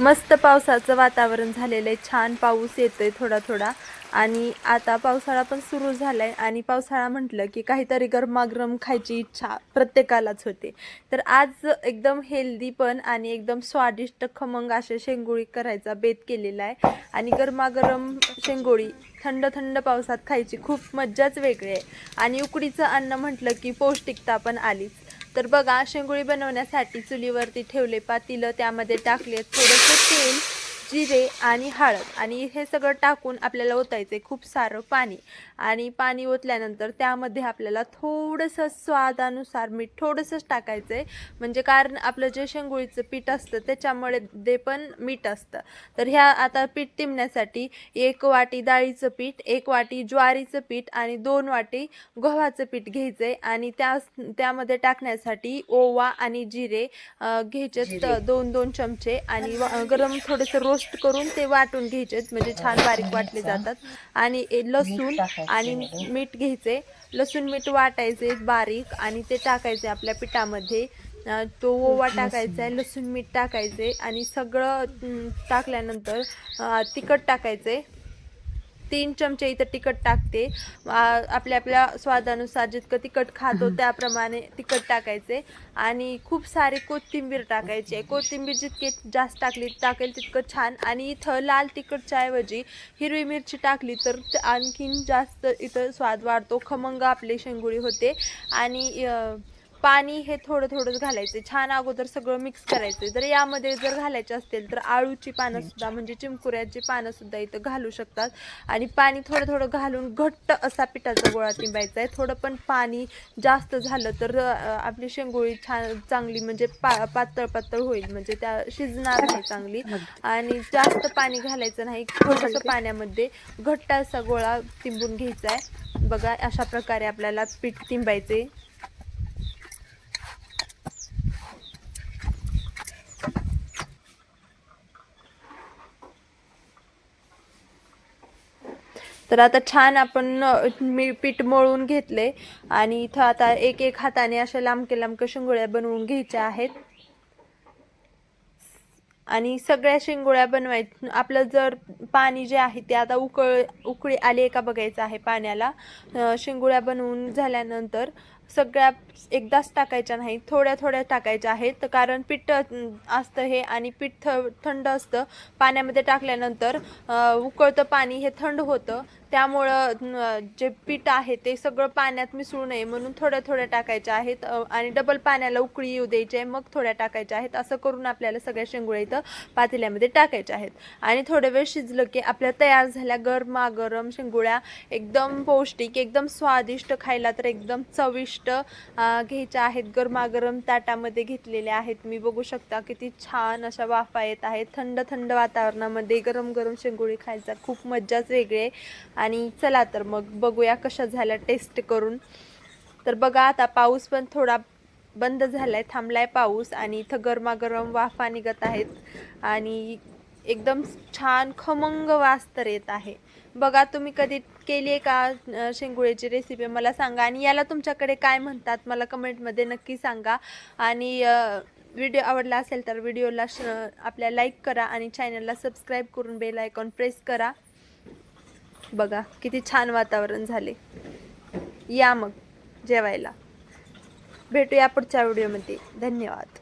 मस्त पावसाचं वातावरण झालेलं आहे, छान पाऊस येतोय थोडा थोडा. आणि आता पावसाळा पण सुरू झालाय आणि पावसाळा म्हटलं की काहीतरी गरमागरम खायची इच्छा प्रत्येकालाच होते. तर आज एकदम हेल्दी पण आणि एकदम स्वादिष्ट खमंग असे शेंगोळी करायचा बेत केलेला आहे. आणि गरमागरम शेंगोळी थंड थंड पावसात खायची खूप मज्जाच वेगळी आहे. आणि उकडीचं अन्न म्हटलं की पौष्टिकता पण आलीच. तर बघा, शेंगोळी बनवण्यासाठी चुलीवरती ठेवले पातेलं, त्यामध्ये टाकले थोडंसं तेल, जिरे आणि हळद, आणि हे सगळं टाकून आपल्याला ओतायचे खूप सारं पाणी. आणि पाणी ओतल्यानंतर त्यामध्ये आपल्याला थोडंसं स्वादानुसार मीठ थोडंसंच टाकायचं आहे, म्हणजे कारण आपलं जे शेंगोळीचं पीठ असतं त्याच्यामुळे ते पण मीठ असतं. तर ह्या आता पीठ तिंबण्यासाठी 1 वाटी डाळीचं पीठ, 1 वाटी ज्वारीचं पीठ आणि 2 वाटी गव्हाचं पीठ घ्यायचं आहे. आणि त्यामध्ये टाकण्यासाठी ओवा आणि जिरे घ्यायचेत 2-2 चमचे. आणि गरम थोडेसे रोस्ट करून ते वाटून घ्यायचेत, म्हणजे छान बारीक वाटले जातात. आणि लसूण आणि मीठ घ्यायचे, लसूण मीठ वाटायचे बारीक आणि ते टाकायचे आपल्या पिठामध्ये. तो ओवा टाकायचा आहे, लसूण मीठ टाकायचे आणि सगळं टाकल्यानंतर तिखट टाकायचे. 3 चमचे इथं तिखट टाकते. आपल्या आपल्या स्वादानुसार जितकं तिखट खातो त्याप्रमाणे तिखट टाकायचे. आणि खूप सारी कोथिंबीर टाकायची आहे. कोथिंबीर जितके जास्त टाकेल तितकं छान. आणि इथं लाल तिखटच्या ऐवजी हिरवी मिरची टाकली तर आणखीन जास्त इथं स्वाद वाढतो, खमंग आपली शेंगोळी होते. आणि पाणी हे थोडं थोडंच घालायचे, छान अगोदर सगळं मिक्स करायचे. जर यामध्ये जर घालायचे असतील तर आळूची पानं सुद्धा, म्हणजे चिमकुऱ्याची पानं सुद्धा इथं घालू शकतात. आणि पाणी थोडं थोडं घालून घट्ट असा पिठाचा गोळा तिंबायचा आहे. थोडं पण पाणी जास्त झालं तर आपली शेंगोळी चांगली म्हणजे पातळ पातळ होईल, म्हणजे त्या शिजणार नाही चांगली. आणि जास्त पाणी घालायचं नाही, थोडंसं पाण्यामध्ये घट्ट असा गोळा तिंबून घ्यायचा आहे. बघा, अशा प्रकारे आपल्याला पीठ तिंबायचे. तर आता छान आपण पीठ मळून घेतले. आणि इथं आता एक एक हाताने अशा लांबके लांबके शेंगोळ्या बनवून घ्यायच्या आहेत. आणि सगळ्या शेंगोळ्या बनवायचं. आपलं जर पाणी जे आहे ते आता उकळी आली का बघायचं आहे पाण्याला. शेंगोळ्या बनवून झाल्यानंतर सगळ्या एकदाच टाकायच्या नाही, थोड्या थोड्या टाकायच्या आहेत, कारण पीठ असतं हे आणि पीठ थंड असतं. पाण्यामध्ये टाकल्यानंतर उकळतं पाणी हे थंड होतं, त्यामुळं जे पीठ आहे ते सगळं पाण्यात मिसळू नये म्हणून थोड्या थोड्या टाकायच्या आहेत. आणि डबल पाण्याला उकळी येऊ द्यायची आहे, मग थोड्या टाकायच्या आहेत. असं करून आपल्याला सगळ्या शेंगोळ्या इथं पातेल्यामध्ये टाकायच्या आहेत. आणि थोडे वेळ शिजलं की आपल्या तयार झाल्या गरमागरम शेंगोळ्या, एकदम पौष्टिक, एकदम स्वादिष्ट, खायला तर एकदम चविष्ट घ्यायच्या आहेत. गरमागरम ताटामध्ये घेतलेल्या आहेत मी, बघू शकता किती छान अशा वाफा येत आहेत. थंड थंड वातावरणामध्ये गरम गरम शेंगोळी खायचा खूप मज्जाच वेगळी आहे. आणि चला तर मग बघूया कशा झाल्या टेस्ट करून. तर बघा, आता पाऊस पण थोडा बंद झालाय, थांबलाय पाऊस. आणि इथं गरमागरम वाफा निघत आहेत आणि एकदम छान खमंग वास तर येत आहे. बघा, तुम्ही कधी केली आहे का शेंगोळ्याची रेसिपी, मला सांगा. आणि याला तुमच्याकडे काय म्हणतात मला कमेंटमध्ये नक्की सांगा. आणि व्हिडिओ आवडला असेल तर व्हिडिओला आपल्या लाईक करा आणि चॅनलला सबस्क्राईब करून बेल आयकॉन प्रेस करा. बघा किती छान वातावरण झाले. या मग जेवायला. भेटूया पुढच्या व्हिडिओमध्ये. धन्यवाद.